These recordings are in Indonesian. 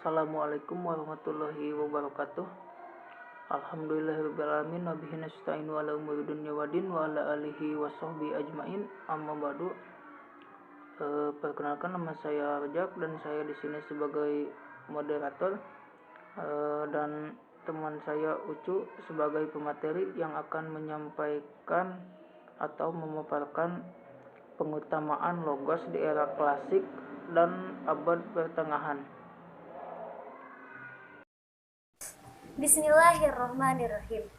Assalamualaikum warahmatullahi wabarakatuh. Alhamdulillahirrahmanirrahim. Wabihi nasta'inu ala umuri dunya waddin wa ala alihi wa sahbihi ajmain. Amma ba'du. Perkenalkan, nama saya Rajab dan saya di sini sebagai moderator, dan teman saya Ucu sebagai pemateri yang akan menyampaikan atau memaparkan pengutamaan logos di era klasik dan abad pertengahan. Bismillahirrahmanirrahim.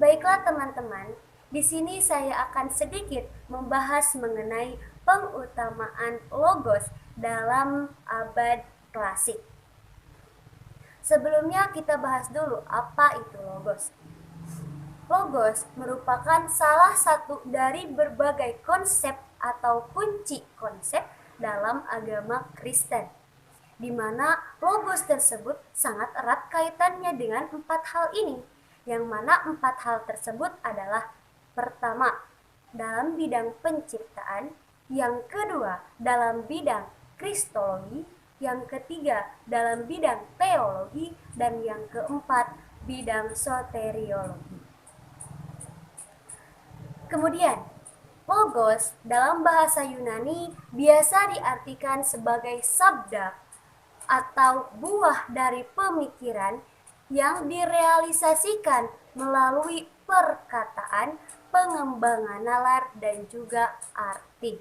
Baiklah teman-teman, di sini saya akan sedikit membahas mengenai pengutamaan logos dalam abad klasik. Sebelumnya kita bahas dulu apa itu logos. Logos merupakan salah satu dari berbagai konsep atau kunci konsep dalam agama Kristen, di mana logos tersebut sangat erat kaitannya dengan 4 hal ini, yang mana 4 hal tersebut adalah: pertama, dalam bidang penciptaan; yang kedua, dalam bidang kristologi; yang ketiga, dalam bidang teologi; dan yang keempat, bidang soteriologi. Kemudian, logos dalam bahasa Yunani biasa diartikan sebagai sabda atau buah dari pemikiran yang direalisasikan melalui perkataan, pengembangan nalar, dan juga arti.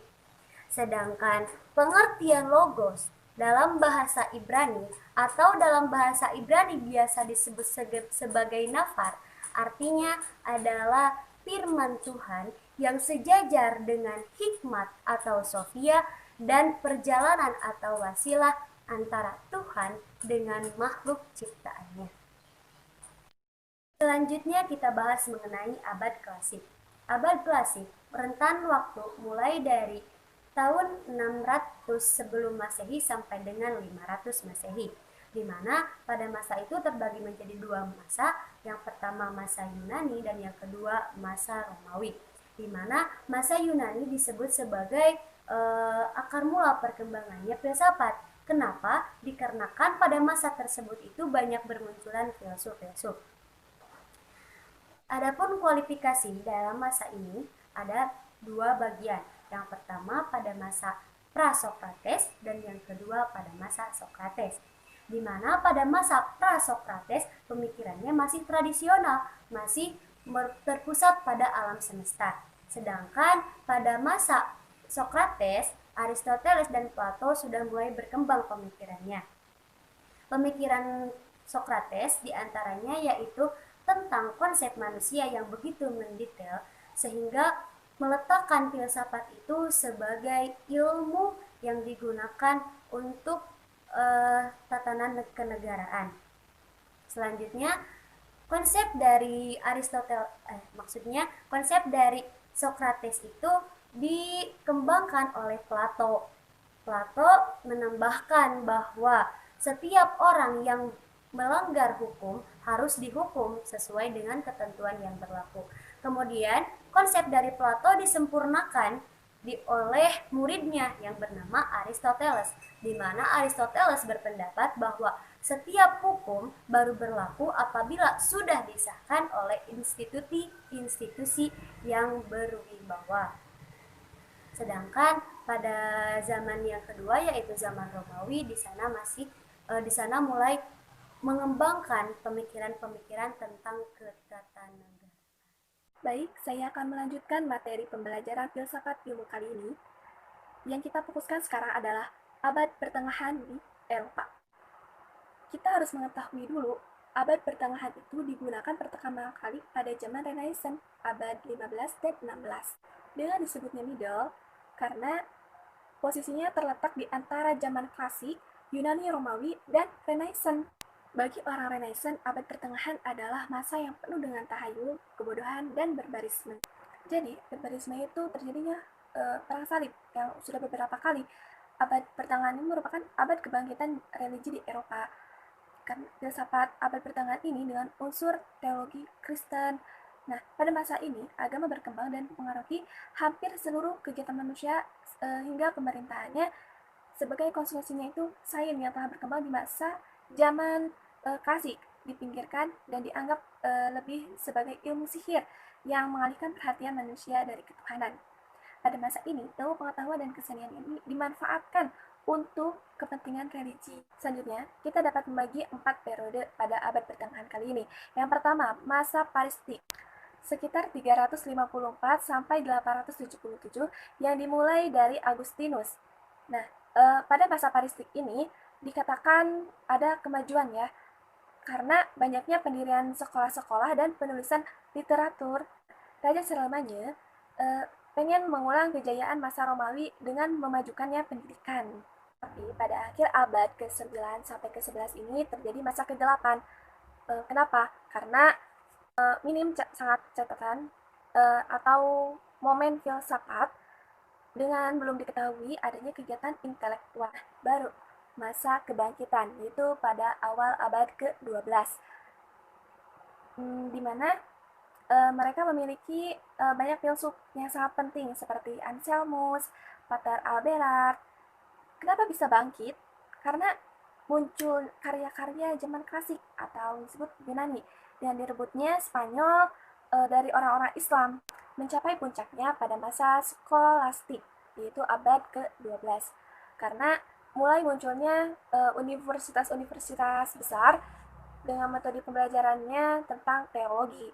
Sedangkan pengertian logos dalam bahasa Ibrani atau dalam bahasa Ibrani biasa disebut sebagai nafar, artinya adalah firman Tuhan yang sejajar dengan hikmat atau sofia dan perjalanan atau wasilah antara Tuhan dengan makhluk ciptaannya. Selanjutnya kita bahas mengenai abad klasik. Abad klasik rentan waktu mulai dari tahun 600 sebelum Masehi sampai dengan 500 Masehi, di mana pada masa itu terbagi menjadi dua masa. Yang pertama masa Yunani dan yang kedua masa Romawi, di mana masa Yunani disebut sebagai akar mula perkembangannya filsafat. Kenapa? Dikarenakan pada masa tersebut itu banyak bermunculan filsuf-filsuf. Adapun kualifikasi dalam masa ini ada dua bagian. Yang pertama pada masa pra-Sokrates dan yang kedua pada masa Sokrates. Di mana pada masa pra-Sokrates pemikirannya masih tradisional, masih terpusat pada alam semesta. Sedangkan pada masa Sokrates, Aristoteles dan Plato sudah mulai berkembang pemikirannya. Pemikiran Sokrates diantaranya yaitu tentang konsep manusia yang begitu mendetail sehingga meletakkan filsafat itu sebagai ilmu yang digunakan untuk tatanan kenegaraan. Selanjutnya, konsep dari konsep dari Sokrates itu dikembangkan oleh Plato. Plato menambahkan bahwa setiap orang yang melanggar hukum harus dihukum sesuai dengan ketentuan yang berlaku. Kemudian, konsep dari Plato disempurnakan oleh muridnya yang bernama Aristoteles, di mana Aristoteles berpendapat bahwa setiap hukum baru berlaku apabila sudah disahkan oleh institusi yang berwibawa. Sedangkan pada zaman yang kedua yaitu zaman Romawi, di sana mulai mengembangkan pemikiran-pemikiran tentang ketatanegaraan. Baik, saya akan melanjutkan materi pembelajaran filsafat ilmu kali ini. Yang kita fokuskan sekarang adalah abad pertengahan di Eropa. Kita harus mengetahui dulu, abad pertengahan itu digunakan pertama kali pada zaman Renaissance, abad 15 dan 16. Dengan disebutnya middle, karena posisinya terletak di antara zaman klasik, Yunani, Romawi, dan Renaissance. Bagi orang Renaissance, abad pertengahan adalah masa yang penuh dengan tahayul, kebodohan, dan barbarisme. Jadi, barbarisme itu terjadinya perang salib yang sudah beberapa kali. Abad pertengahan ini merupakan abad kebangkitan religi di Eropa. Filsafat abad pertengahan ini dengan unsur teologi Kristen. Nah, pada masa ini, agama berkembang dan mempengaruhi hampir seluruh kegiatan manusia hingga pemerintahannya. Sebagai konsekuensinya itu, sains yang telah berkembang di masa zaman klasik dipinggirkan dan dianggap lebih sebagai ilmu sihir yang mengalihkan perhatian manusia dari ketuhanan. Pada masa ini, ilmu pengetahuan dan kesenian ini dimanfaatkan untuk kepentingan religi. Selanjutnya, kita dapat membagi 4 periode pada abad pertengahan kali ini. Yang pertama, masa patristik, sekitar 354 sampai 877 yang dimulai dari Agustinus. Nah, pada masa patristik ini dikatakan ada kemajuan ya, karena banyaknya pendirian sekolah-sekolah dan penulisan literatur. Raja Charlemagne pengen mengulang kejayaan masa Romawi dengan memajukannya pendidikan. Tapi pada akhir abad ke-9 sampai ke-11 ini terjadi masa ke-8. Kenapa? Karena minim sangat catatan atau momen filsafat dengan belum diketahui adanya kegiatan intelektual baru masa kebangkitan, yaitu pada awal abad ke-12, di mana mereka memiliki banyak filsuf yang sangat penting seperti Anselmus, Pater Abelard. Kenapa bisa bangkit? Karena muncul karya-karya zaman klasik atau disebut Yunani dan direbutnya Spanyol dari orang-orang Islam, mencapai puncaknya pada masa skolastik, yaitu abad ke-12. Karena mulai munculnya universitas-universitas besar dengan metode pembelajarannya tentang teologi,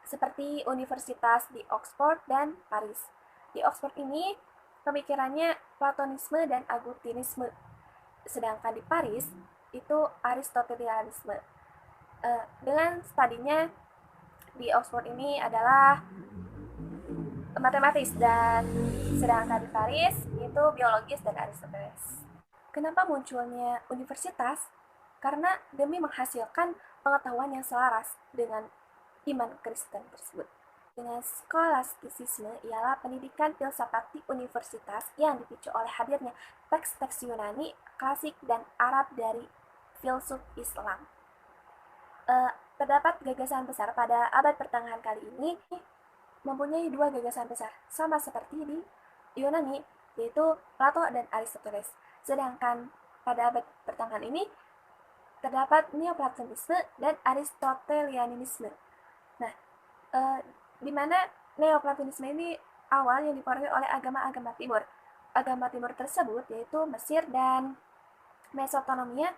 seperti universitas di Oxford dan Paris. Di Oxford ini pemikirannya Platonisme dan Agustinisme, sedangkan di Paris itu Aristotelianisme. Dengan studinya di Oxford ini adalah matematis, dan sedangkan di Paris itu biologis dan Aristoteles. Kenapa munculnya universitas? Karena demi menghasilkan pengetahuan yang selaras dengan iman Kristen tersebut. Dengan skolastisisme ialah pendidikan filsafat di universitas yang dipicu oleh hadirnya teks-teks Yunani, klasik, dan Arab dari filsuf Islam. Terdapat gagasan besar pada abad pertengahan kali ini mempunyai 2 gagasan besar, sama seperti di Yunani, yaitu Plato dan Aristoteles. Sedangkan pada abad pertengahan ini terdapat Neoplatonisme dan Aristotelianisme. Nah, di mana Neoplatonisme ini awal yang dipengaruhi oleh agama-agama Timur. Agama Timur tersebut yaitu Mesir dan Mesopotamia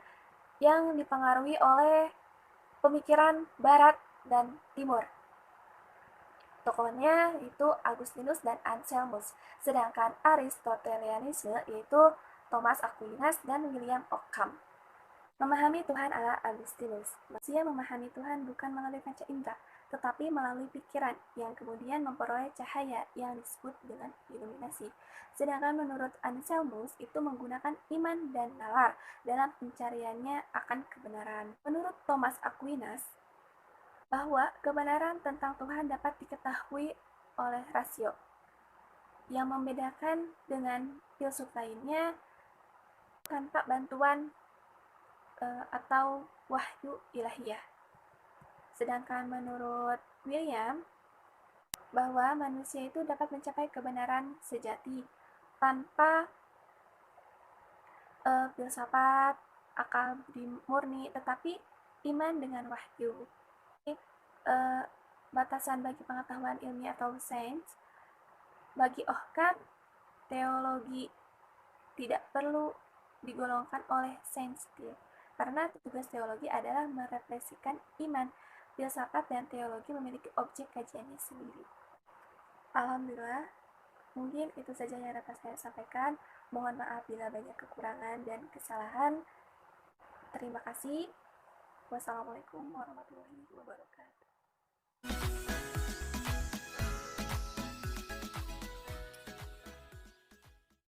yang dipengaruhi oleh pemikiran Barat dan Timur. Tokohnya itu Agustinus dan Anselmus, sedangkan Aristotelianisme yaitu Thomas Aquinas dan William Ockham. Memahami Tuhan ala Agustinus. Manusia memahami Tuhan bukan melalui panca indera, tetapi melalui pikiran yang kemudian memperoleh cahaya yang disebut dengan iluminasi. Sedangkan menurut Anselmus itu menggunakan iman dan nalar dalam pencariannya akan kebenaran. Menurut Thomas Aquinas, bahwa kebenaran tentang Tuhan dapat diketahui oleh rasio. Yang membedakan dengan filsuf lainnya tanpa bantuan atau wahyu ilahiyah. Sedangkan menurut William, bahwa manusia itu dapat mencapai kebenaran sejati tanpa filsafat, akal murni, tetapi iman dengan wahyu. Batasan bagi pengetahuan ilmiah atau sains, bagi Ockham, teologi tidak perlu digolongkan oleh sains, karena tugas teologi adalah merefleksikan iman. Filsafat dan teologi memiliki objek kajiannya sendiri. Alhamdulillah, mungkin itu saja yang dapat saya sampaikan. Mohon maaf bila banyak kekurangan dan kesalahan. Terima kasih. Wassalamualaikum warahmatullahi wabarakatuh.